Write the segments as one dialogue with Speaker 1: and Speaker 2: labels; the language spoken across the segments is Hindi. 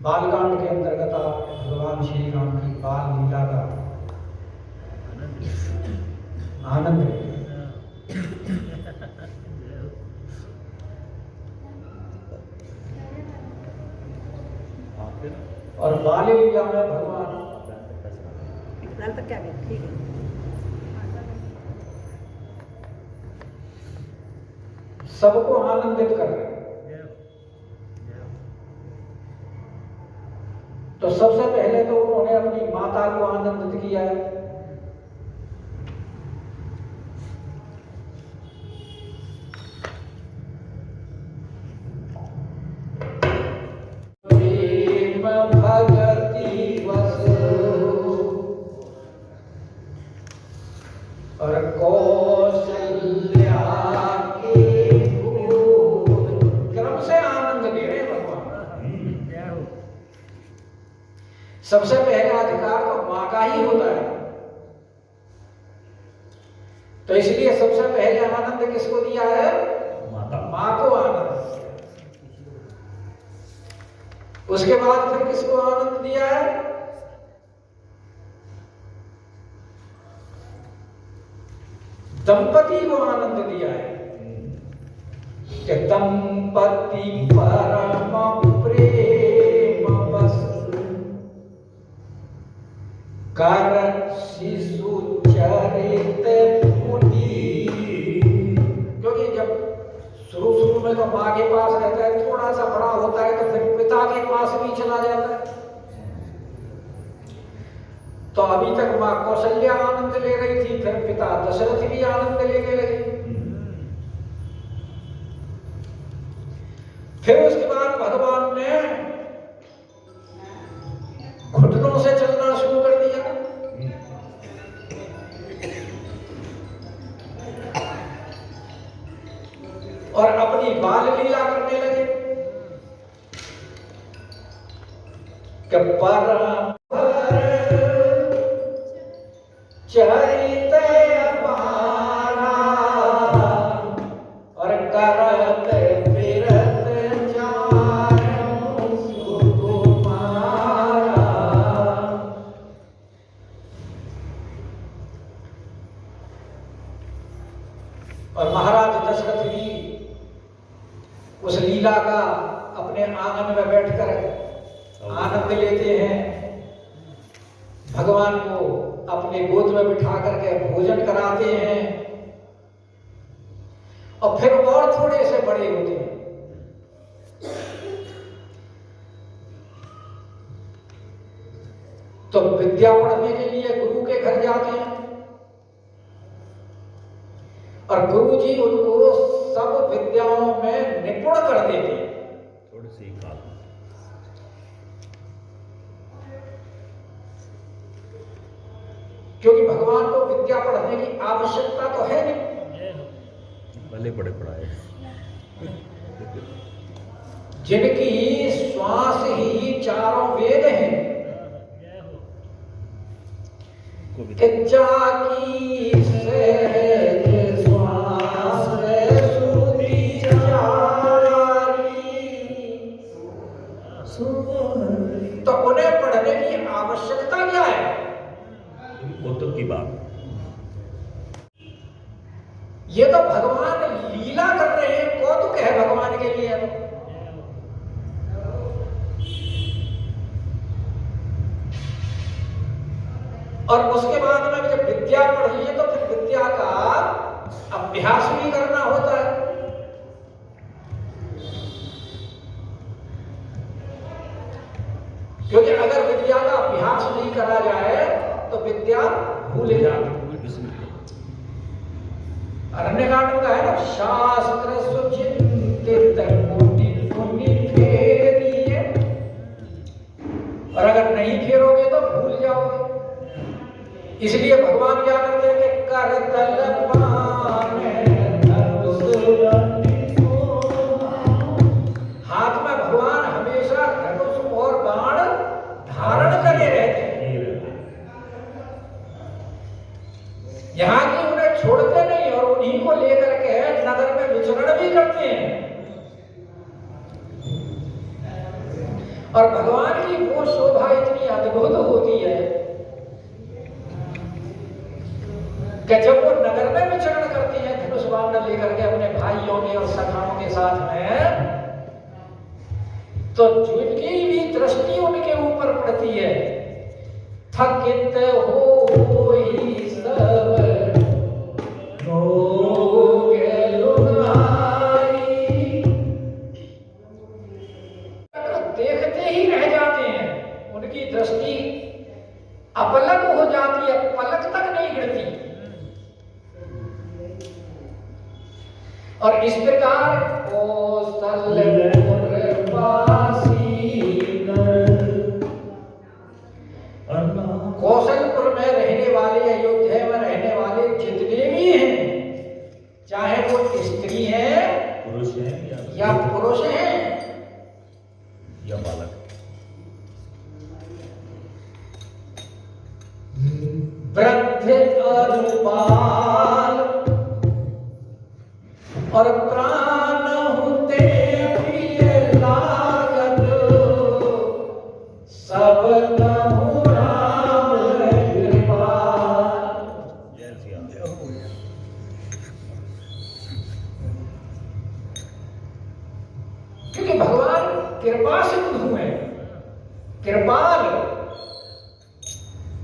Speaker 1: बालकांड के अंतर्गत भगवान श्री राम की बाल लीला का आनंद लें। और बाल लीला में भगवान
Speaker 2: तक क्या ठीक है,
Speaker 1: सबको आनंदित कर रहे हैं। तो सबसे पहले तो उन्होंने अपनी माता को आनंदित किया है। और कौशल्या के क्रम से आनंद ले रहे भगवान। सबसे पहले अधिकार तो मां का ही होता है, तो इसलिए सबसे पहले आनंद किसको दिया है? मां को आनंद। उसके बाद फिर किसको आनंद दिया है? दंपति को आनंद दिया है कि दंपति परम प्रेम बस कर शिशु चरित मुनि। क्योंकि जब शुरू में तो माँ के पास रहता है, थोड़ा सा बड़ा होता है तो फिर पिता के पास भी चला जाता है। तो अभी तक माँ कौशल्या आनंद ले रही थी, फिर पिता दशरथ भी आनंद लेने लगे। फिर उसके बाद भगवान ने घुटनों से चलना शुरू कर दिया। और अपनी बाल लीला करने लगे कि परम चरित अपारा और करत फिरत जाऊं सुकुमारा। और महाराज दशरथ भी उस लीला का अपने आंगन में बैठकर आनंद लेते हैं। भगवान को अपने गोद में बिठा करके भोजन कराते हैं और फिर और थोड़े से बड़े होते हैं तो विद्या पढ़ने के लिए गुरु के घर जाते हैं और गुरु जी उनको सब विद्याओं में निपुण कर देते हैं।
Speaker 3: थोड़ी सी बात
Speaker 1: क्योंकि भगवान को विद्या पढ़ने की आवश्यकता तो है नहीं,
Speaker 3: भले बड़े पढ़ाए
Speaker 1: जिनकी श्वास ही चारों वेद हैं। जाकी सहज श्वास सुधि चारी, तो उन्हें पढ़ने की आवश्यकता क्या है?
Speaker 3: कौतुक की बात।
Speaker 1: ये तो भगवान लीला कर रहे हैं, कौतुक है भगवान के लिए। और उसके बाद में जब विद्या पढ़ लिए तो फिर विद्या का अभ्यास भी करना होता है। क्योंकि अगर विद्या का अभ्यास नहीं करा जाए तो विद्या भूल जाती। अरण्यकांड का है ना, शास्त्र सुचिंतित मुनि मुनि फेरिए, और अगर नहीं फेरोगे तो भूल जाओगे। इसलिए भगवान क्या करते हैं कि करतल हाथ में भगवान हमेशा धनुष और बाण धारण करे रहते हैं। यहाँ की उन्हें छोड़ते नहीं और उन्हीं को लेकर के नगर में विचरण भी करते हैं। और भगवान की वो शोभा इतनी अद्भुत होती है कि जब वो नगर में विचरण करती है धनुष बाण लेकर के अपने भाइयों के और सखाओं के साथ में, तो जिनकी भी दृष्टि उनके ऊपर पड़ती है, थकित हो ही सब देखते ही रह जाते हैं। उनकी दृष्टि अपलक हो जाती है, पलक तक नहीं गिरती। और इस प्रकार कौशलपुर में रहने वाले, अयोध्या में रहने वाले जितने भी हैं, चाहे वो स्त्री हैं
Speaker 3: पुरुष हैं
Speaker 1: या पुरुष हैं
Speaker 3: या बालक,
Speaker 1: वृद्ध और बाल और प्राण होते प्रिय लागत, सब कहूँ राम कृपा। क्योंकि भगवान कृपा सिंधु है, कृपाल,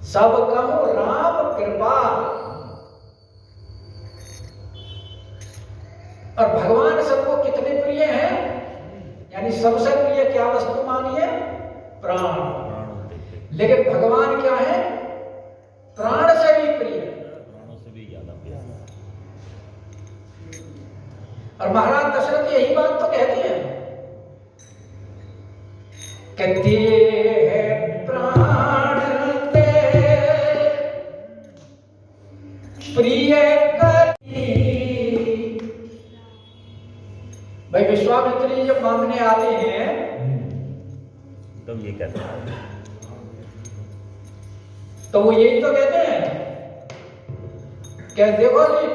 Speaker 1: सब कहूँ राम कृपा। और भगवान सबको कितने प्रिय हैं, यानी सबसे प्रिय क्या वस्तु मानिए? प्राण। लेकिन भगवान क्या है? प्राण से भी प्रिय,
Speaker 3: प्राणों से भी ज्यादा प्यार।
Speaker 1: और महाराज दशरथ यही बात तो कहते हैं, कहते हैं प्राण ते प्रिय करी। भाई विश्वामित्र जी जब मांगने आते हैं
Speaker 3: तब ये कहते हैं,
Speaker 1: तो वो यही तो कहते हैं कि देखो जी,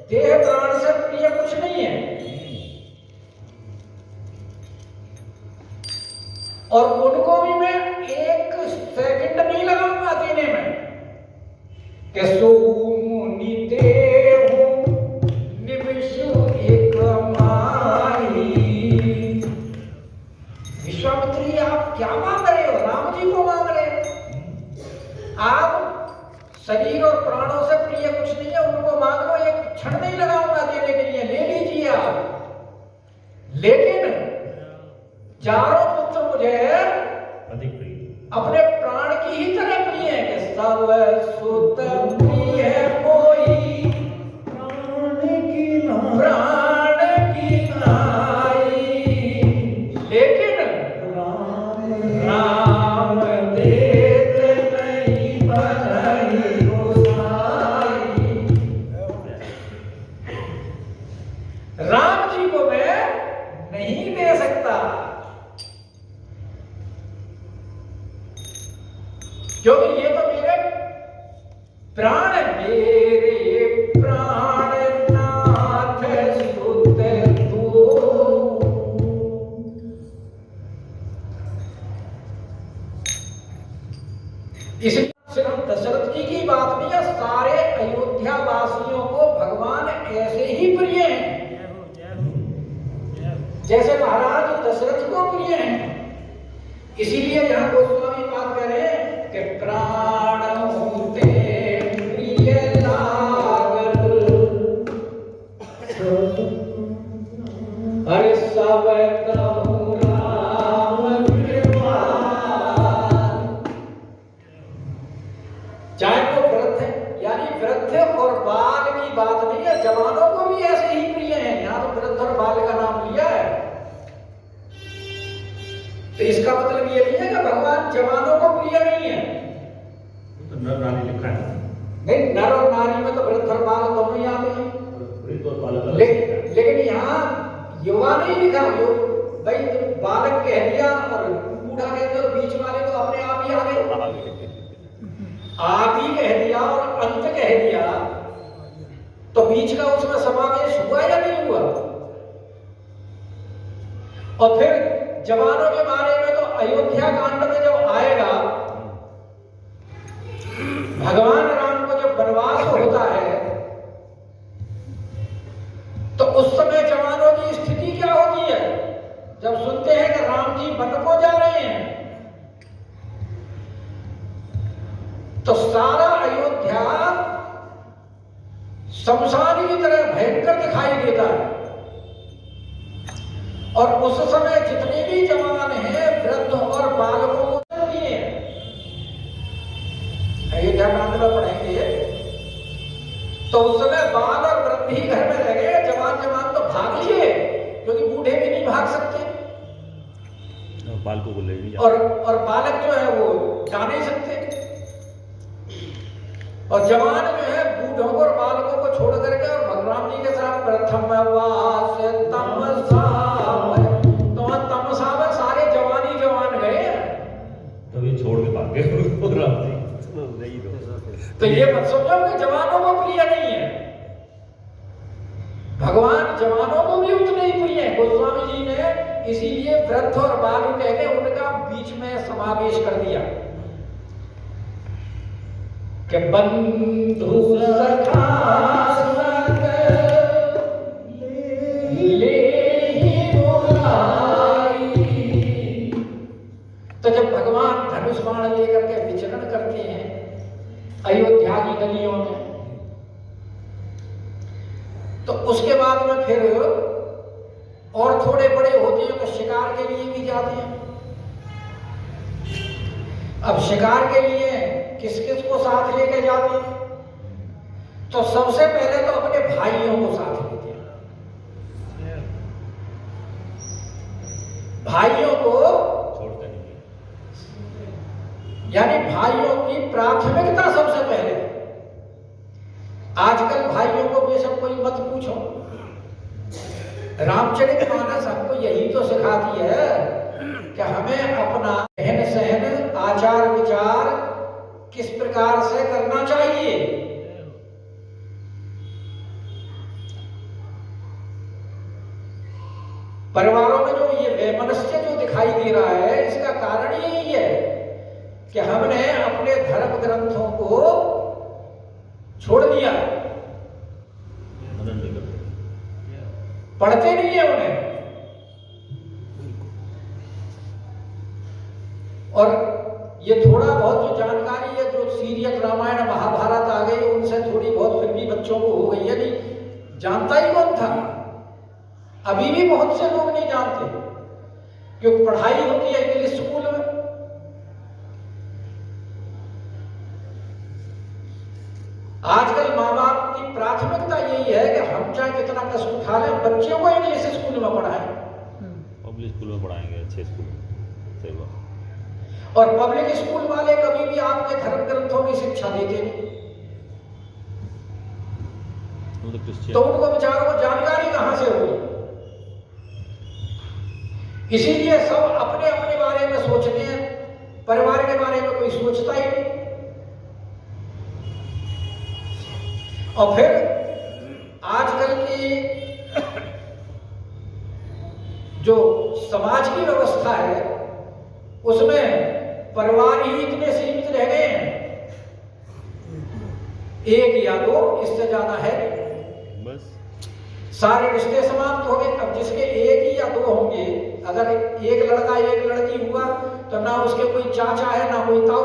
Speaker 1: देह प्राण से प्रिय कुछ नहीं है, और उनको भी मैं एक सेकंड नहीं लगाऊंगा देने में कि सुमुनि देहु निमिषु एक माही। विश्वामित्र जी आप क्या मांग रहे हो? राम जी को मांग रहे हो आप। शरीर और प्राणों से प्रिय कुछ नहीं है, उनको मांग लो, एक क्षण नहीं लगाऊंगा देने के लिए, ले लीजिए आप। लेकिन चारों पुत्र मुझे
Speaker 3: अधिक प्रिय,
Speaker 1: अपने प्राण की ही तरह प्रिय है कि सब सुत प्रिय है कोई प्राण की नाई। लेकिन राम देते नहीं बधाई गोसाई। राम जी को मैं नहीं दे सकता, क्योंकि ये तो मेरे प्राण, मेरे प्राण नाथ सुत तू। इस सिर्फ दशरथ जी की बात नहीं है, सारे अयोध्या वासियों को भगवान ऐसे ही प्रिय हैं जैसे महाराज दशरथ को प्रिय हैं। इसीलिए यहां गोस्वामी बात कर रहे हैं कि प्राण होते प्रिय लागत, अरे सब कहूँ राम कृपा। तो इसका मतलब ये नहीं है कि भगवान जवानों को प्रिय नहीं है।
Speaker 3: तो नर नारी लिखा है
Speaker 1: नहीं, नर और नारी में तो वृद्ध और बाल दोनों ही आते हैं।
Speaker 3: वृद्ध और बालक अलग
Speaker 1: लेकिन यहाँ युवा नहीं लिखा, भाई बालक कह दिया और बूढ़ा कह दिया, बीच वाले तो अपने आप ही आ गए। आदि कह दिया और अंत कह दिया, तो बीच का उसमें समावेश हुआ या नहीं हुआ? और फिर जवानों के बारे में तो अयोध्या कांड में जब आएगा, भगवान राम को जब वनवास होता है तो उस समय जवानों की स्थिति क्या होती है? जब सुनते हैं कि राम जी वन को जा रहे हैं, तो सारा अयोध्या शमशान की तरह भयंकर दिखाई देता है। और उस समय जितने भी जवान हैं, वृद्ध और बालकों को दिए, अयोध्या कांड में पढ़ेंगे, तो उस समय बाल और वृद्ध ही घर में लगे, जवान तो भाग लिए, क्योंकि बूढ़े भी नहीं भाग सकते,
Speaker 3: बालकों को ले नहीं
Speaker 1: और बालक जो है वो जा नहीं सकते, और जवान जो है बूढ़ों को और बालकों को छोड़ करके और भगवान जी के साथ प्रथम वास तमसा में सारे जवान गए,
Speaker 3: तभी छोड़ के भाग गए राम जी।
Speaker 1: तो ये मत समझो कि जवानों को प्रिय नहीं है, भगवान जवानों को भी उतने ही प्रिय है। गोस्वामी जी ने इसीलिए वृद्ध और बालू कह के उनका बीच में समावेश कर दिया कि बंधु सखा संग ले ही बुलाई। तो जब भगवान धनुष बाण लेकर के विचरण करते हैं अयोध्या की गलियों में, तो उसके बाद में फिर और थोड़े बड़े होते हैं तो शिकार के लिए भी जाते हैं। अब शिकार के लिए किस किस को साथ लेके जाते हैं? तो सबसे पहले तो अपने भाइयों को साथ लेते हैं, भाइयों को
Speaker 3: छोड़ते नहीं,
Speaker 1: यानी भाइयों की प्राथमिकता सबसे पहले। आजकल भाइयों को बेशक कोई मत पूछो, रामचरितमानस हमको यही तो सिखाती है कि हमें अपना रहन सहन आचार विचार किस प्रकार से करना चाहिए। परिवारों में जो ये वैमनस्य जो दिखाई दे रहा है, इसका कारण यही है कि हमने अपने धर्म ग्रंथों को छोड़ दिया, पढ़ते नहीं है उन्हें। और ये थोड़ा बहुत जो जानकारी है, जो सीरियल रामायण महाभारत आ गई, उनसे थोड़ी बहुत फिर भी बच्चों को हो गई है, नहीं जानता ही कौन था। अभी भी बहुत से लोग नहीं जानते, क्योंकि पढ़ाई होती है इंग्लिश स्कूल में। आजकल माँ बाप की प्राथमिकता यही है कि हम चाहे कितना कष्ट उठा लें, बच्चों को इंग्लिश स्कूल में पढ़ाएं।
Speaker 3: पब्लिक स्कूल में पढ़ाएंगे, अच्छे स्कूल में, सही बात।
Speaker 1: और पब्लिक स्कूल वाले कभी भी आपके धर्म ग्रंथों की शिक्षा देते नहीं, तो उनको बेचारों को जानकारी कहां से होगी। इसीलिए सब अपने अपने बारे में सोचते हैं, परिवार के बारे में कोई सोचता ही नहीं। और फिर आजकल की जो समाज की व्यवस्था है, उसमें परिवार ही इतने सीमित रह गए हैं, एक या दो, इससे ज्यादा है
Speaker 3: बस।
Speaker 1: सारे रिश्ते समाप्त हो गए। अब जिसके एक ही या दो होंगे, अगर एक लड़का एक लड़की हुआ तो ना उसके कोई चाचा है ना कोई ताऊ,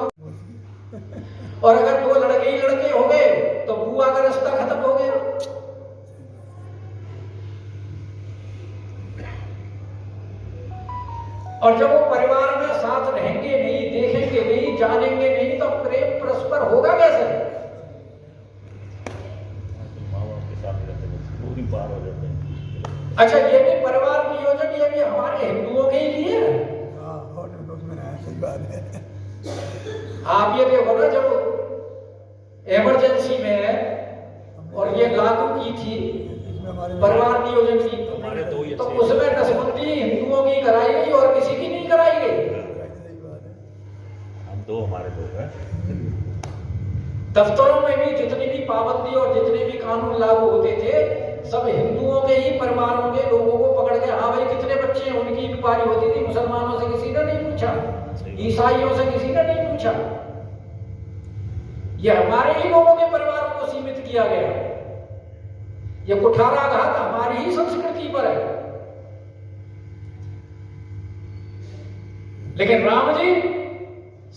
Speaker 1: और अगर दो लड़के ही लड़के हो गए तो बुआ का रिश्ता खत्म हो गया। और जब वो परिवार में साथ रहेंगे नहीं, देखेंगे नहीं, जानेंगे नहीं, तो प्रेम परस्पर होगा कैसे?
Speaker 3: माँ बाप के साथ रहते हैं, वो भी पार हो जाते हैं।
Speaker 1: अच्छा, ये भी परिवार नियोजन ये भी हमारे हिंदुओं के ही लिए है।
Speaker 4: बात है।
Speaker 1: आप ये देखो ना, जब इमरजेंसी में और ये लागू की थी
Speaker 4: इसमें हमारे
Speaker 1: परिवार नियोजन की,
Speaker 3: हमारे दो ही
Speaker 1: तो
Speaker 3: अच्छे
Speaker 1: उसमें नसबंदी हिंदुओं की कराई गई और किसी की नहीं कराई गई।
Speaker 4: सही बात है।
Speaker 3: हम दो, हमारे दो हैं।
Speaker 1: दफ्तरों में भी जितनी भी पाबंदी और जितने भी कानून लागू होते थे, सब हिंदुओं के ही परिवारों के लोगों को पकड़ के, हाँ भाई कितने बच्चे हैं, उनकी इंक्वायरी होती थी। मुसलमानों से किसी ने नहीं पूछा, ईसाइयों से किसी ने नहीं पूछा। ये हमारे ही लोगों के परिवारों को सीमित किया गया। ये कुठाराघात हमारी ही संस्कृति पर है। लेकिन राम जी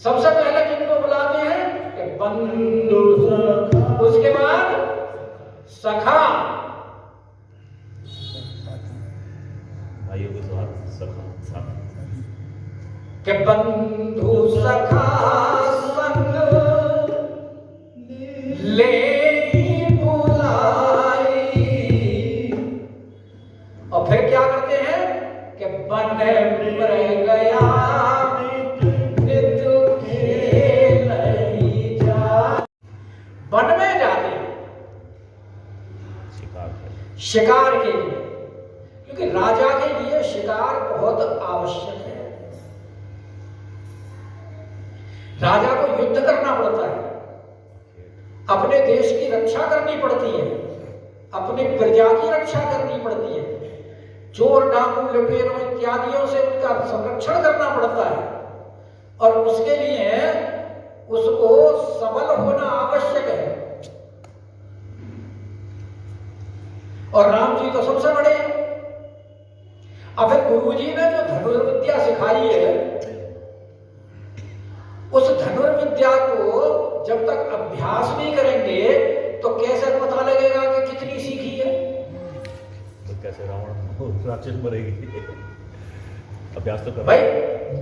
Speaker 1: सबसे पहले किनको बुलाते हैं कि बंधु, उसके बाद सखा,
Speaker 3: भाइयों के साथ सखा
Speaker 1: कि बंधु सखा संग ले बुलाई। और फिर क्या करते हैं कि बन रह गया नित खेलई जा। वन में जाते हैं शिकार के लिए, क्योंकि राजा के लिए शिकार बहुत आवश्यक है। राजा को युद्ध करना पड़ता है, अपने देश की रक्षा करनी पड़ती है, अपनी प्रजा की रक्षा करनी पड़ती है, चोर डाकू लुटेरों इत्यादियों से उनका संरक्षण करना पड़ता है। और उसके लिए उसको सबल होना आवश्यक है। और राम जी तो सबसे बड़े हैं। अब गुरुजी ने जो धनुर्विद्या सिखाई है, उस धनुर्विद्या को जब तक अभ्यास नहीं करेंगे तो कैसे पता लगेगा कि कितनी सीखी है?
Speaker 3: तो कैसे रावण राक्षस मरेगी? अभ्यास तो कर
Speaker 1: भाई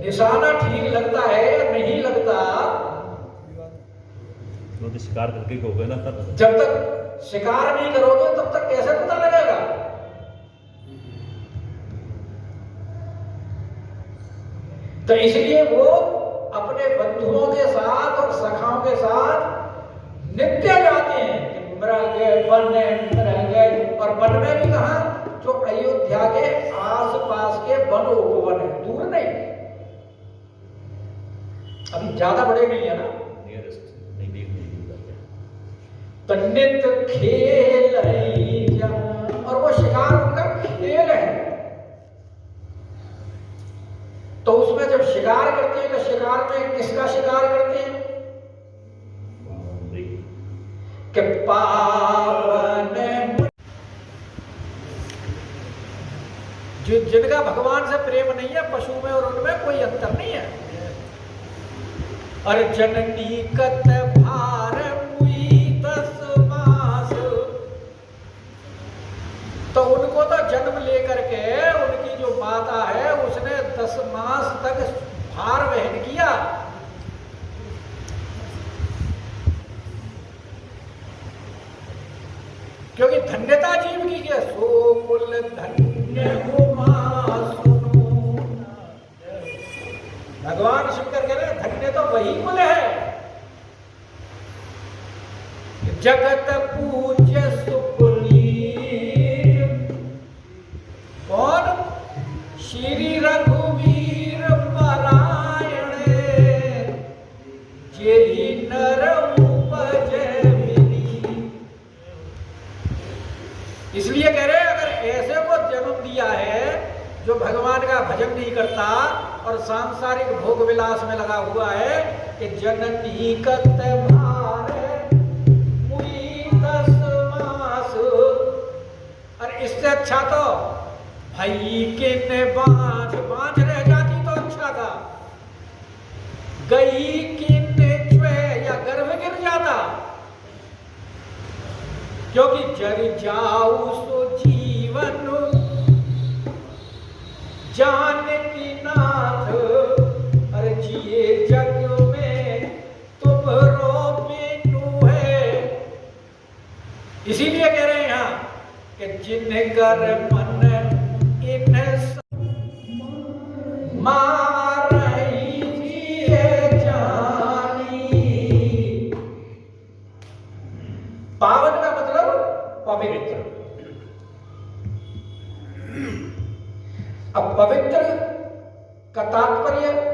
Speaker 1: निशाना ठीक लगता है या नहीं लगता,
Speaker 3: तो शिकार करके होगा ना।
Speaker 1: जब तक शिकार नहीं करोगे तब तक कैसे पता लगेगा? तो इसलिए वो अपने बंधुओं के साथ और सखाओं के साथ नित्य जाते हैं कि मृग मृग। और वन में भी कहा, जो अयोध्या के आसपास के वन उपवन है, दूर नहीं, अभी ज्यादा बड़े नहीं है ना। तो नित खेल है, और वो शिकार उनका खेल है। तो उसमें जब शिकार करते हैं तो शिकार में किसका शिकार करते हैं? कि पावन, जिनका भगवान से प्रेम नहीं है, पशु में और उनमें कोई अंतर नहीं है। अरे जननी कत भार मुई 10 मास, तो उनको तो जन्म लेकर के उनकी जो माता है उसने 10 मास तक भार वहन किया। क्योंकि धन्यता जीव की है, सो कुल धन्य हो मां सुनो। भगवान शंकर कह रहे धन्य तो वही कुल है। जगत पूज्य सुपुनीत, कौन? श्री रघुवीर परायण, जेहि नर उपजै मिली। इसलिए कह रहे अगर ऐसे को जन्म दिया है जो भगवान का भजन नहीं करता और सांसारिक भोग विलास में लगा हुआ है, कि जननी कत भार मुई 10 मास। और इससे अच्छा तो भाई के बांझ रह जाती तो अच्छा था, गई किन या गर्भ गिर जाता। क्योंकि जर जाऊ सो जीवन जानकी नाथ, अरे जिए जग में तुम रो बिनु है। इसीलिए कह रहे हैं यहां कि जिनकर मन इन मारई जी रही है।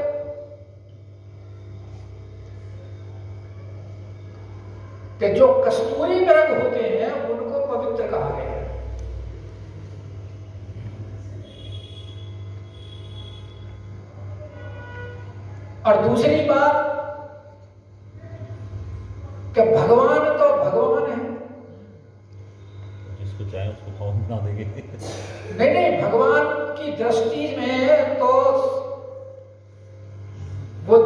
Speaker 1: कि जो कस्तूरी मृग होते हैं उनको पवित्र कहा गया है। और दूसरी बात कि भगवान तो भगवान है,
Speaker 3: जिसको चाहे उसको भगवान बना देंगे।
Speaker 1: नहीं नहीं, भगवान की दृष्टि में तो वो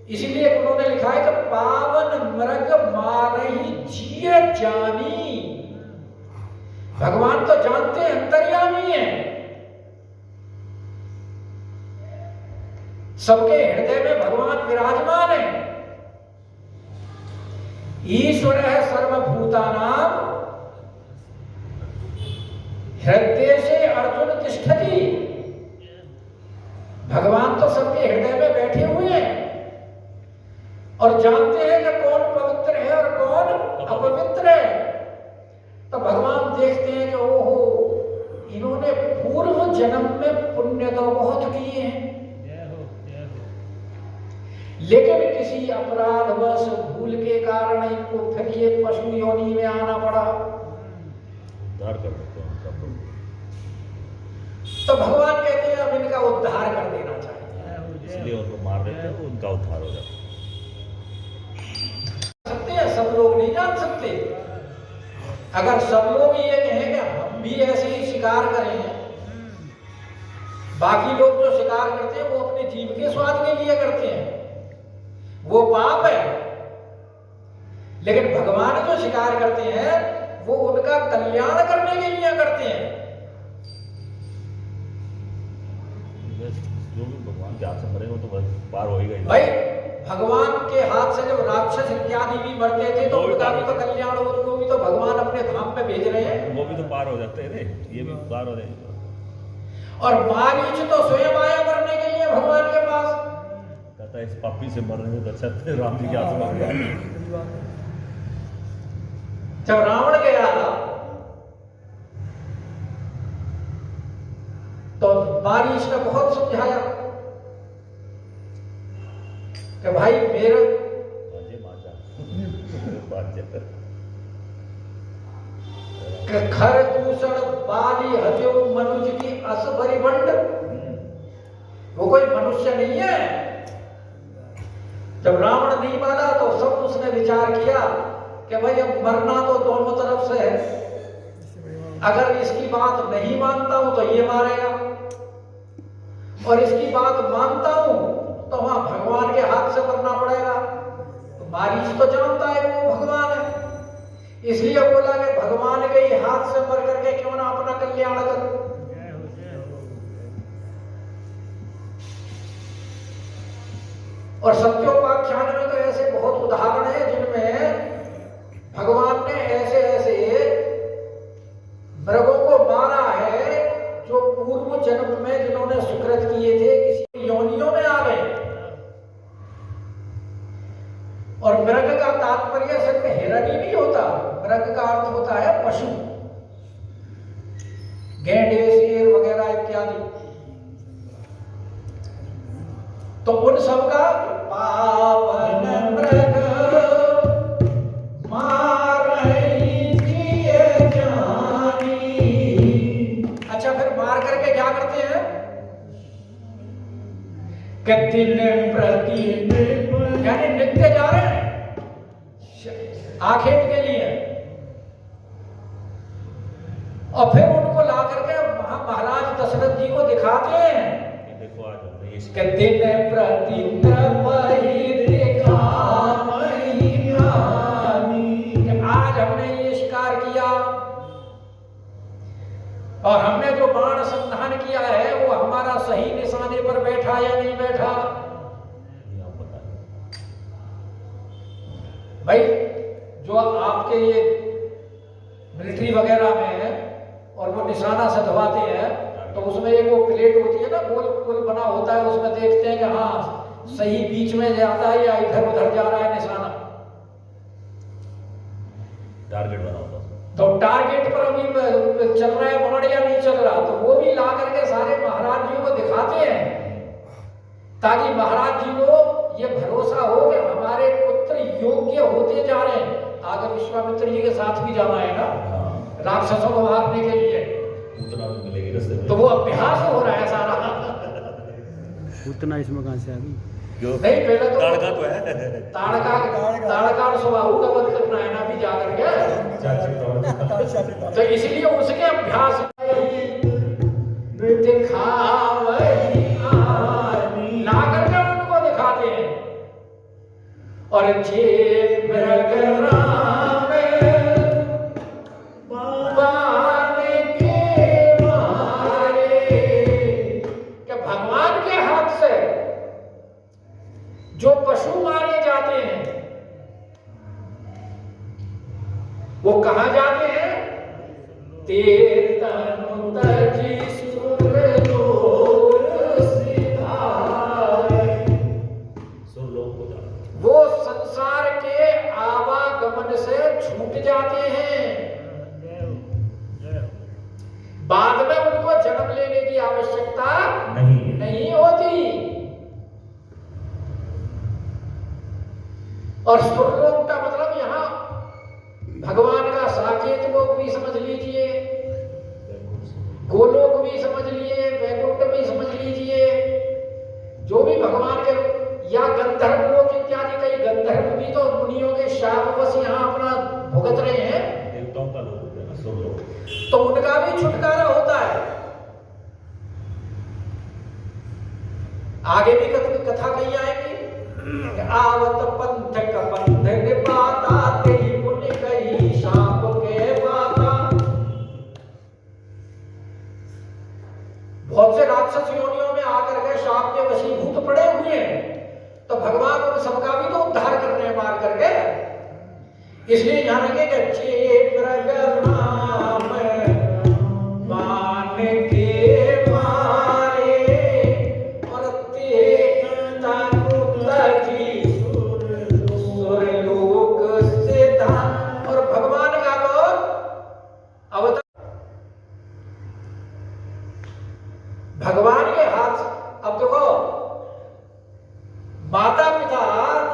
Speaker 1: इसीलिए उन्होंने लिखा है कि पावन मृग मारही जिय जानी। भगवान तो जानते हैं, अंतर्यामी है, सबके हृदय में भगवान विराजमान है। ईश्वर है सर्वभूतानां हृदय से अर्जुन तिष्ठति। भगवान तो सबके हृदय में बैठे हुए हैं और जानते हैं कि कौन पवित्र है और कौन अपवित्र है। तो भगवान देखते हैं कि ओहो, इन्होंने पूर्व जन्म में पुण्य तो बहुत किए हैं, लेकिन किसी अपराधवश भूल के कारण इनको फिर ये पशु योनि में आना पड़ा।
Speaker 3: उद्धार कर देते हैं उनका प्रभु।
Speaker 1: तो भगवान कहते हैं अब इनका उद्धार कर देना चाहिए,
Speaker 3: इसलिए उनको मार देते हैं, उनका उद्धार हो जाता है।
Speaker 1: सकते हैं, सब लोग नहीं जान सकते। अगर सब लोग ये कहें कि हम भी ऐसे ही शिकार करें, बाकी लोग जो शिकार करते हैं वो अपने जीव के स्वाद के लिए करते हैं, वो पाप है। लेकिन भगवान जो शिकार करते हैं वो उनका कल्याण करने के लिए करते हैं।
Speaker 3: जो भी भगवान के हाथ से मरे वो तो पार हो ही गई।
Speaker 1: भाई भगवान के हाथ से जब राक्षस इत्यादि भी मरते थे तो उनका भी तो कल्याण, उनको भी तो भगवान अपने धाम पे भेज रहे हैं,
Speaker 3: वो भी तो पार हो जाते थे, ये भी पार हो रहे।
Speaker 1: और मारीच तो स्वयं आया मरने के लिए भगवान के पास।
Speaker 3: कहता है इस पापी से मरने में तो अच्छा थे राम जी के हाथ में मर गया।
Speaker 1: जब रावण गया तो मारीच ने बहुत समझाया कि भाई मेरे खर दूषण बाली हत्यो मनुष्य की असभरी बंड, वो कोई मनुष्य नहीं है। जब रावण नहीं माना तो सब उसने विचार किया कि भाई अब मरना तो दोनों तरफ से है, अगर इसकी बात नहीं मानता हूं तो ये मारेगा, और इसकी बात मानता हूं तो वहां भगवान के हाथ से मरना पड़ेगा। तो मारीच तो जानता है वो भगवान है, इसलिए बोला कि भगवान के ही हाथ से मर करके क्यों ना अपना कल्याण करूं। और सत्योपाख्यान में तो ऐसे बहुत उदाहरण है जिनमें भगवान ने ऐसे ऐसे मृगों को मारा है जो पूर्व जन्म में जिन्होंने सुकृत किए थे किसी योनियों में आ गए। और मृग का तात्पर्य सिर्फ हिरणी नहीं होता, मृग का अर्थ होता है पशु, गैंडे शेर वगैरह इत्यादि। तो उन सब का पावन मृग मारही जिय जानी। अच्छा, फिर मार करके क्या करते हैं कि दिन प्रतिदिन, यानी नित्य जा रहे हैं आखेट के लिए, और फिर उनको ला करके महाराज दशरथ जी को दिखाते हैं।
Speaker 3: देखो आज हमने ये
Speaker 1: कि दिन प्रतिदिन आज हमने ये शिकार किया, और हमने जो बाण संधान किया है वो हमारा सही निशाने पर बैठा या नहीं बैठा। भाई जो आपके ये मिलिट्री वगैरह में है और वो निशाना सधवाते हैं तो उसमें एक वो प्लेट होती है ना, गोल गोल बना होता है, उसमें देखते हैं कि हाँ सही बीच में जाता है या इधर उधर जा रहा है निशाना,
Speaker 3: टारगेट बना होता है।
Speaker 1: तो टारगेट पर अभी चल रहा है बाण या नहीं चल रहा, तो वो भी ला करके सारे महाराज जी को दिखाते हैं ताकि महाराज जी को ये भरोसा हो कि हमारे पुत्र योग्य होते जा रहे हैं। आगे विश्वामित्र जी के साथ भी जाना है ना राक्षसों को मारने के लिए,
Speaker 3: उतना भी मिलेगी रास्ते में।
Speaker 1: तो वो अभ्यास हो रहा है सारा।
Speaker 5: उतना इसमें कहाँ से आ गई?
Speaker 3: क्यों?
Speaker 1: नहीं पहले तो
Speaker 3: ताड़का तो है।
Speaker 1: ताड़का और सुबाहु का वध करना है ना अभी जाकर के,
Speaker 4: चाची
Speaker 1: तो इसलिए उसके अभ्यास ला करके उनको दिखाते हैं। और जे मृग राम बाण के मारे, कि भगवान के हाथ से जो पशु मारे जाते हैं वो कहां जाते हैं? तीर तनु तजी सुरलोक सिधारे। वो संसार के आवागमन से छूट जाते हैं, बाद में उनको जन्म लेने की आवश्यकता नहीं होती। और सुरलोक का मतलब यहां भगवान का साकेत लोक भी समझ लीजिए, गोलोक भी समझ लिए, वैकुंठ भी समझ लीजिए, जो भी भगवान के, या गंधर्व लोक इत्यादि। कई गंधर्व भी तो मुनियों के शाप बस यहाँ अपना भुगत रहे हैं,
Speaker 3: देवताओं का लोक है ना सुरलोक,
Speaker 1: तो उनका भी छुटकारा होता है। आगे भी कथा कही आएगी। आवत पंथ कबंध निपाता, तेरी मुनि कही शाप के बाता। बहुत से राक्षस योनियों में आकर के शाप के वशीभूत पड़े हुए हैं, तो भगवान उन सबका भी तो उद्धार कर रहे हैं मार करके। इसलिए जानेंगे कि चे मृग राम बाण के मारे, और तेज तनु तजी सुरलोक सिधारे। और भगवान का तो अवतार भगवान के हाथ। अब देखो माता पिता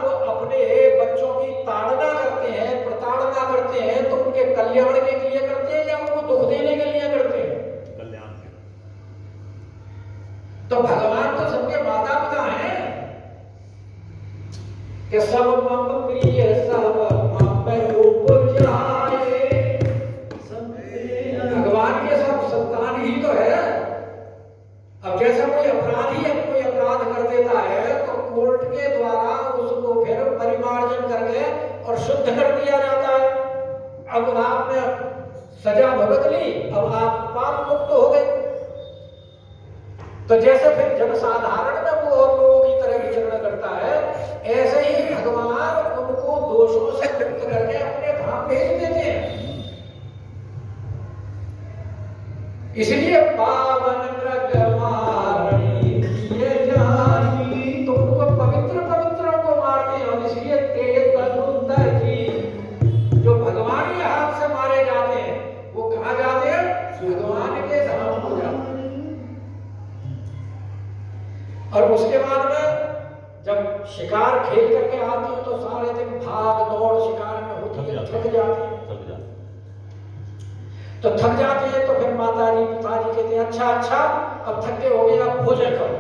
Speaker 1: जो अपने बच्चों की ताड़ना करते हैं, प्रताड़ना करते हैं, तो उनके कल्याण के लिए करते हैं या उनको दुख देने के लिए करते हैं?
Speaker 3: कल्याण।
Speaker 1: तो भगवान तो सबके माता पिता हैं कि सब मम प्रिय सब मम उपजाए। भगवान के सब संतान ही तो है। अब जैसा कोई अपराधी अब कोई अपराध कर देता है तो कोर्ट के द्वारा उसको फिर परिमार्जन करके और शुद्ध कर दिया जाता है। अब आपने सजा भुगत ली, अब आप पाप मुक्त हो गए। तो जैसे फिर जनसाधारण में वो और लोगों की तरह विचरण करता है, ऐसे ही भगवान उनको दोषों से मुक्त करके अपने धाम भेज देते हैं। इसलिए पावन मृग मारणी ये जानी, तो उनको पवित्रों को मारते हैं। और इसलिए तेज तनु तजी, जो भगवान के हाथ से मारे जाते हैं वो कहाँ जाते हैं? भगवान के धाम को जाते हैं। और उसके बाद में जब शिकार खेल करके आती है तो सारे दिन भाग दौड़ शिकार में होती है, थक जाती है। तो थक जाते हैं तो फिर माता जी पिताजी कहते हैं अच्छा अब थके हो गए, अब भोजन करो।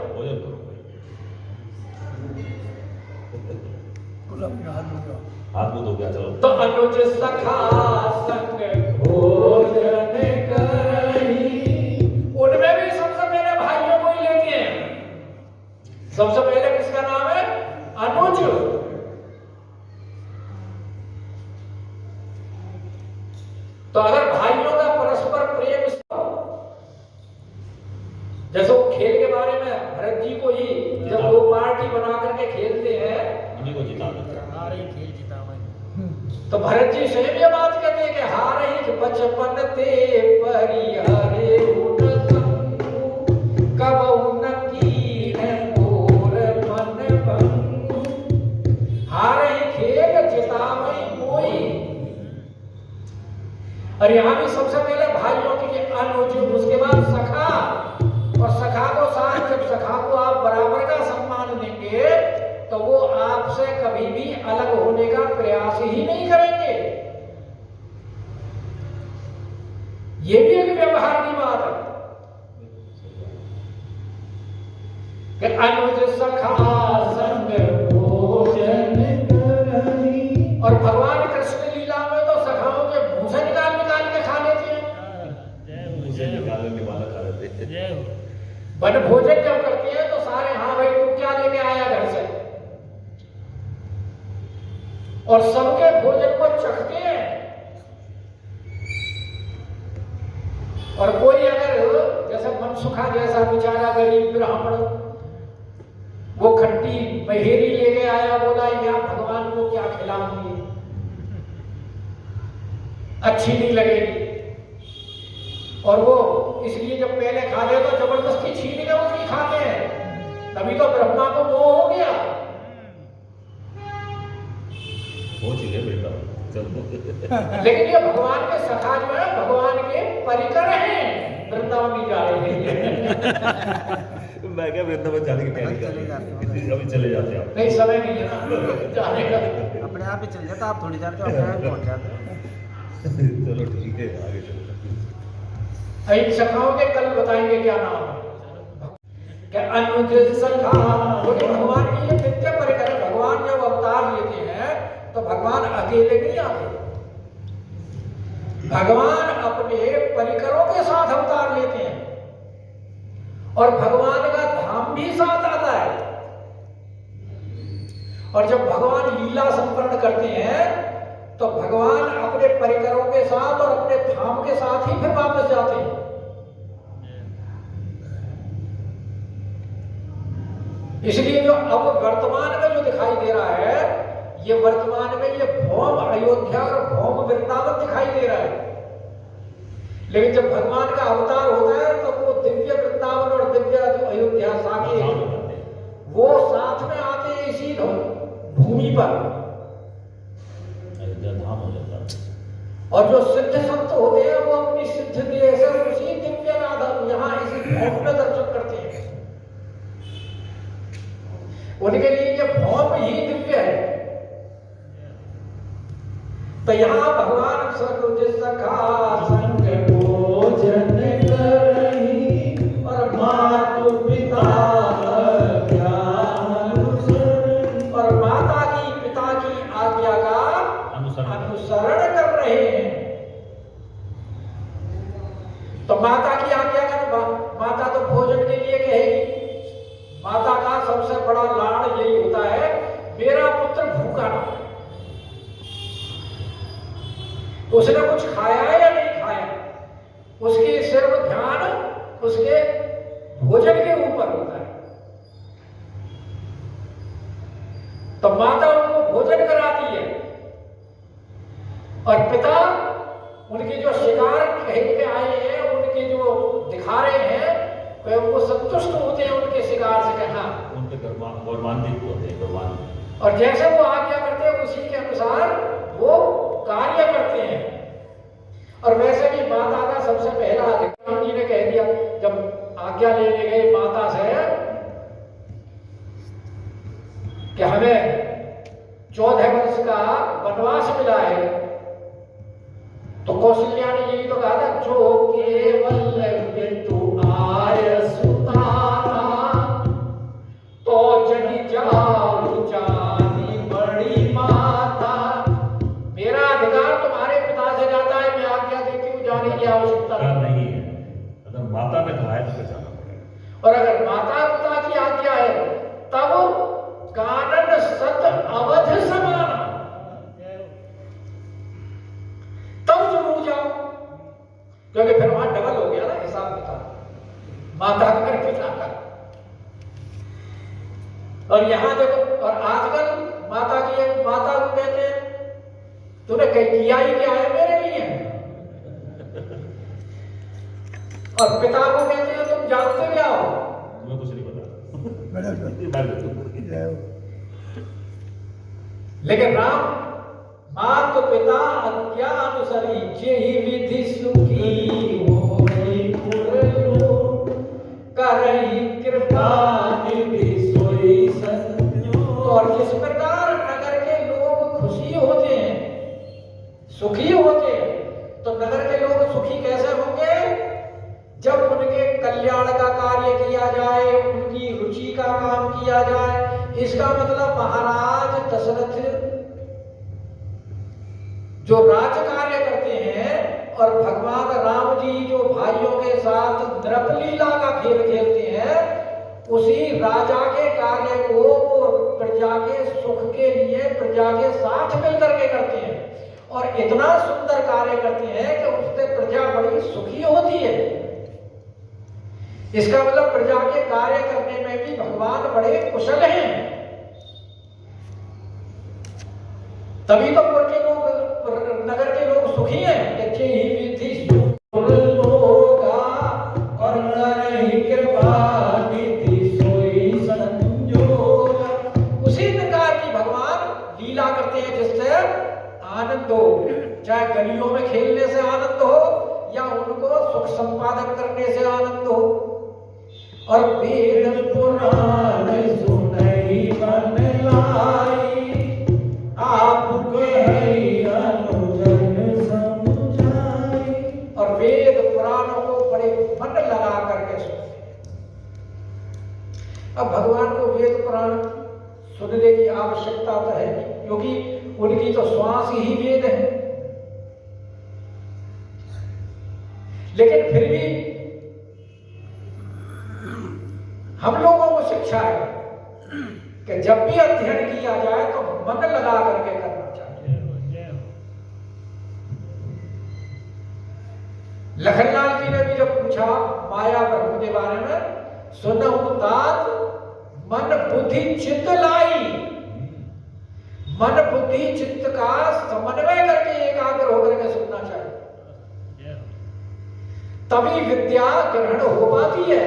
Speaker 3: हाथ मुंह धो गया चलो।
Speaker 1: तो अनुज सखा संग भोजन करही, उनमें भी सबसे पहले भाइयों को ही लेते हैं। सबसे पहले किसका नाम है? अनुज। तो अगर भाइयों का परस्पर प्रेम, जैसे वो खेल के बारे में भरत जी को ही जब दो पार्टी बना करके खेलते हैं,
Speaker 3: उन्हीं को जिता
Speaker 1: तो भरत जी स्वयं ये बात कहते हैं कि हारे ही बचपन ते परिहरे उन संगु, कबहु न कीन्ह मोर मन भंगु। हारे ही खेल जितावई कोई। और यहाँ भी सबसे पहले भाइयों की अनुज, उसके बाद सखा। और सखा को साथ, जब सखा को आप बराबर का सम्मान आपसे कभी भी अलग होने का प्रयास ही नहीं करेंगे। ये भी एक व्यवहार की बात है कि अनुज सखा संग भोजन करही। और भगवान कृष्ण लीला में तो सखाओं के भूसे निकाल निकाल के खा लेते हैं।
Speaker 3: मुझे निकालने वाला खा लेते हैं।
Speaker 1: वन भोजन जब करते हैं तो सारे, हाँ भाई तू क्या लेके आया घर से, और सबके भोजन को चखते हैं। और कोई अगर जैसे मनसुखा जैसा बेचारा गरीब ब्राह्मण वो खट्टी बहेरी लेके आया, बोला या भगवान को क्या खिलाऊंगी, अच्छी नहीं लगेगी, और वो इसलिए जब पहले खा ले तो जबरदस्ती छीन के उसकी खाते हैं, तभी तो ब्रह्मा को मोह हो गया।
Speaker 3: वो चीजें बेटा
Speaker 1: लेकिन ये भगवान के सखा जो है भगवान के परिकर हैं, वृंदावन जा रहे हैं।
Speaker 3: मैं क्या वृंदावन जाने की तैयारी कर रही हूं, अभी चले जाते हैं।
Speaker 1: नहीं समय नहीं है ना जाने का।
Speaker 5: अपने आप ही चल जाता, आप थोड़ी जाते हो, अपने आप ही पहुंच जाते हो।
Speaker 3: चलो ठीक है, आगे चलो।
Speaker 1: इन सखाओं के कल बताएंगे क्या नाम है। क्या अनुज सखा, क्योंकि भगवान की ये नित्य परिकर है। भगवान जब अवतार लेते हैं तो भगवान अकेले नहीं आते, भगवान अपने परिकरों के साथ अवतार लेते हैं, और भगवान का धाम भी साथ आता है। और जब भगवान लीला संपन्न करते हैं तो भगवान अपने परिकरों के साथ और अपने धाम के साथ ही फिर वापस जाते हैं। इसलिए जो अब वर्तमान में जो दिखाई दे रहा है, ये वर्तमान में ये भौम अयोध्या और भौम वृंदावन दिखाई दे रहा है। लेकिन जब भगवान का अवतार होता है तो वो दिव्य वृंदावन और दिव्य अयोध्या साके वो साथ में आते हैं इसी भूमि पर।
Speaker 3: अयोध्या धाम हो जाता है।
Speaker 1: और जो सिद्ध संत होते हैं वो अपनी सिद्ध देह से उसी दिव्य राधा यहाँ इसी भौम में दर्शन करते हैं। उनके लिए ये भौम ही दिव्य है। तो यहाँ भगवान सकुज सखा संग भोजन करही, और मातु पिता आज्ञा अनुसरण, और माता की पिता की आज्ञा का अनुसरण कर रहे हैं। तो माता की आज्ञा का, माता तो भोजन के लिए कहेगी। माता का सबसे बड़ा लाड़ यही होता है मेरा पुत्र भूखा ना है, उसने कुछ खाया है या नहीं खाया, उसकी सिर्फ ध्यान उसके भोजन के ऊपर होता है। तो माता उनको भोजन कराती है, और पिता उनके जो शिकार कह के आए हैं, उनके जो दिखा रहे हैं, वो संतुष्ट होते हैं उनके शिकार से कहना,
Speaker 3: उनके गौरवान्वित होते हैं, गौरवान्वित।
Speaker 1: और जैसे वो आज्ञा करते हैं उसी के अनुसार वो कार्य करते हैं। और वैसे भी माता का सबसे पहला अधिकार जी ने कह दिया, जब आज्ञा लेने गए माता से कि हमें 14 वर्ष का वनवास मिला है, तो कौशल्या ने यही तो कहा था, जो केवल तू आय सुतारा, तो जनी जाऊ जानी बड़ी माता। मेरा अधिकार तुम्हारे पिता से जाता है, मैं आज्ञा देती हूँ, जाने की आवश्यकता
Speaker 3: नहीं है। अगर माता ने कहा है तो जाना पड़ेगा।
Speaker 1: और अगर माता पिता की आज्ञा है तब कानन सत अवध समान, तब जरूर जाओ, क्योंकि फिर वहां डबल हो गया ना हिसाब किताब, माता का और पिता का। और यहां देखो, और आजकल माता को कहते हैं तूने किया ही क्या है मेरे लिए, और पिता को कहते हैं तुम जानते क्या हो।
Speaker 3: तुम्हें कुछ नहीं पता।
Speaker 1: लेकिन राम मात पिता आज्ञा अनुसारी जेहि विधि सुखी होई पुरलो, करहि कृपा निधि सोई संजो। और जिस प्रकार कार्य किया जाए, उनकी रुचि का काम किया जाए। इसका मतलब महाराज दशरथ जो राज्य कार्य करते हैं और भगवान राम जी जो भाइयों के साथ नृपलीला का खेल खेलते हैं, उसी राजा के कार्य को प्रजा के सुख के लिए प्रजा के साथ मिलकर के करते हैं और इतना सुंदर कार्य करते हैं कि उससे प्रजा बड़ी सुखी होती है। इसका मतलब प्रजा के कार्य करने में भी भगवान बड़े कुशल हैं। तभी तो पुर के लोग, नगर के लोग सुखी हैं। अच्छे ही विधि होगा और नरहि कृपा निधि सोई संजोगा। उसी प्रकार की भगवान लीला करते हैं जिससे आनंद हो, चाहे गलियों में खेलने से आनंद हो या उनको सुख संपादन करने से आनंद हो। और वेद पुराण सुनहि मन लाई, आपके अनुजन समझाई। और वेद पुराणों को बड़े मन लगा करके सुनते। अब भगवान को वेद पुराण सुनने की आवश्यकता तो है नहीं, क्योंकि उनकी तो श्वास ही वेद है। लेकिन फिर भी हम लोगों को शिक्षा है कि जब भी अध्ययन किया जाए तो मन लगा करके करना चाहिए। लखनलाल जी ने भी जब पूछा माया ब्रह्म के बारे में, सुनहु तात मन बुद्धि चित्त लाई। मन बुद्धि चित्त का समन्वय करके एकाग्र होकर के सुनना चाहिए, तभी विद्या ग्रहण हो पाती है।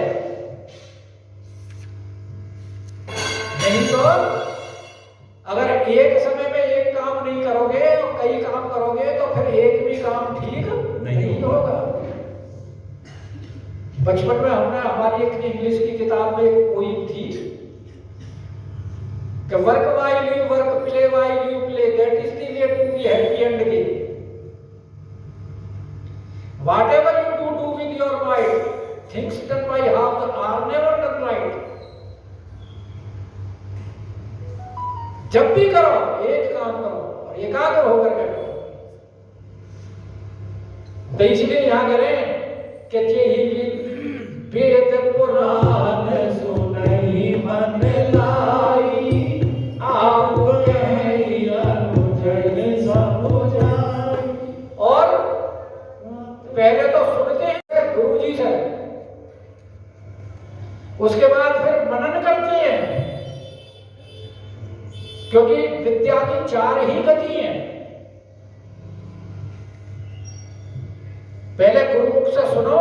Speaker 1: नहीं तो अगर एक समय में एक काम नहीं करोगे और कई काम करोगे तो फिर एक भी काम ठीक नहीं होगा। बचपन में हमारी एक इंग्लिश की किताब में एक पोइम थी कि work while you work, play while you play, that is the way to be happy and game. Whatever you do with your mind, things done by half are never done right. जब भी करो एक काम करो और एकाग्र होकर के करो। तो इसलिए यहां करें कि ही वेद पुराण सुनहि मन लाई, आपके अनुजन समझाई। और पहले तो सुनते हैं गुरु जी से, उसके बाद फिर मनन करते हैं, क्योंकि विद्या की चार ही गति हैं। पहले गुरुमुख से सुनो,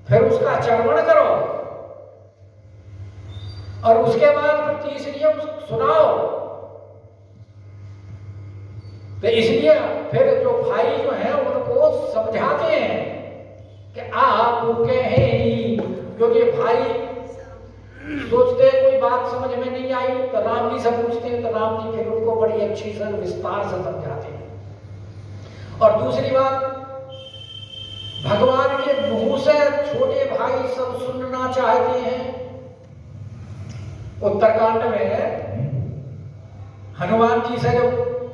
Speaker 1: फिर उसका चर्वण करो और उसके बाद फिर तीसरी सुनाओ। तो इसलिए फिर जो भाई जो है उनको समझाते हैं कि आप कहें, क्योंकि भाई सोचते हैं कोई बात समझ में नहीं आई तो राम जी से पूछते हैं, तो राम जी फिर उनको बड़ी अच्छी से विस्तार से समझाते हैं। और दूसरी बात, भगवान के मुंह से छोटे भाई सब सुनना चाहते हैं। उत्तरकांड में हनुमान जी से जो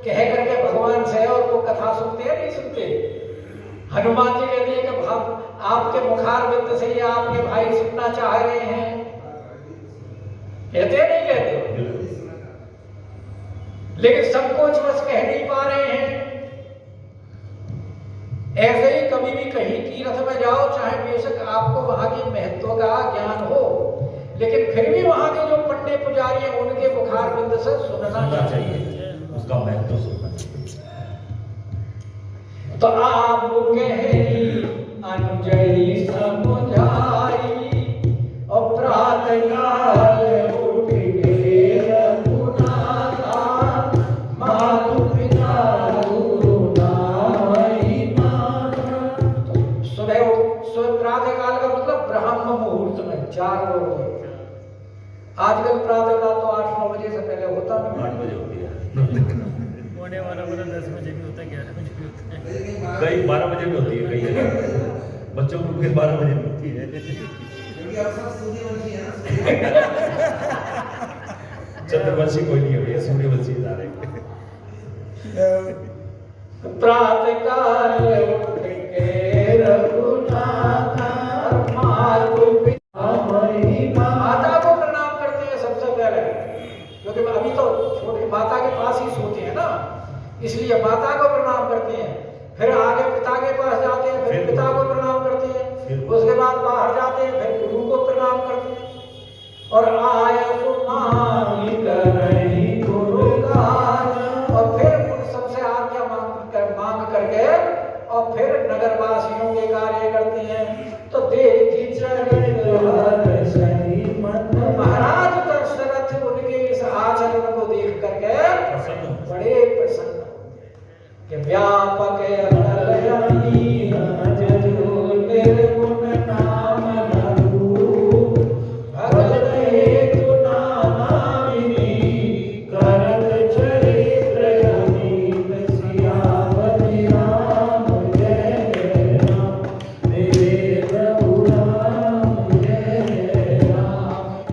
Speaker 1: कह करके भगवान से और वो कथा सुनते हैं नहीं सुनते, हनुमान जी कहते हैं कि आपके मुखारविंद से ये आपके भाई सुनना चाह रहे हैं। कहते नहीं कहते, लेकिन संकोच बस कह नहीं पा रहे हैं। ऐसे ही कभी भी कहीं तीर्थ में जाओ, चाहे बेशक आपको वहां के महत्व का ज्ञान हो, लेकिन फिर भी वहां के जो पंडित पुजारी हैं उनके मुखारविंद से सुनना चाहिए,
Speaker 4: उसका महत्व सुनना चाहिए।
Speaker 1: तो आप अनुजई समझाई और प्रातःकाल आजकल प्रातःकाल तो 8-9 बजे से पहले होता नहीं।
Speaker 4: 8 बजे होती है,
Speaker 5: होने वाला 10 बजे भी होता है, 11 बजे भी होता है,
Speaker 4: कई 12 बजे में होती है, कई बच्चों को फिर 12 बजे में होती है। चंद्रवंशी कोई नहीं है भैया, सूर्यवंशी जा रहे
Speaker 1: प्रातः काल उठ के रघुनाथ मातु पिता माता को प्रणाम करते हैं सबसे पहले, क्योंकि अभी तो छोटे माता के पास ही सोते हैं ना, इसलिए माता को प्रणाम करते हैं। फिर आगे पिता के पास जाते हैं, फिर पिता को प्रणाम करते हैं, उसके बाद बाहर जाते हैं, फिर गुरु को प्रणाम करते हैं। और आय सुनाई करे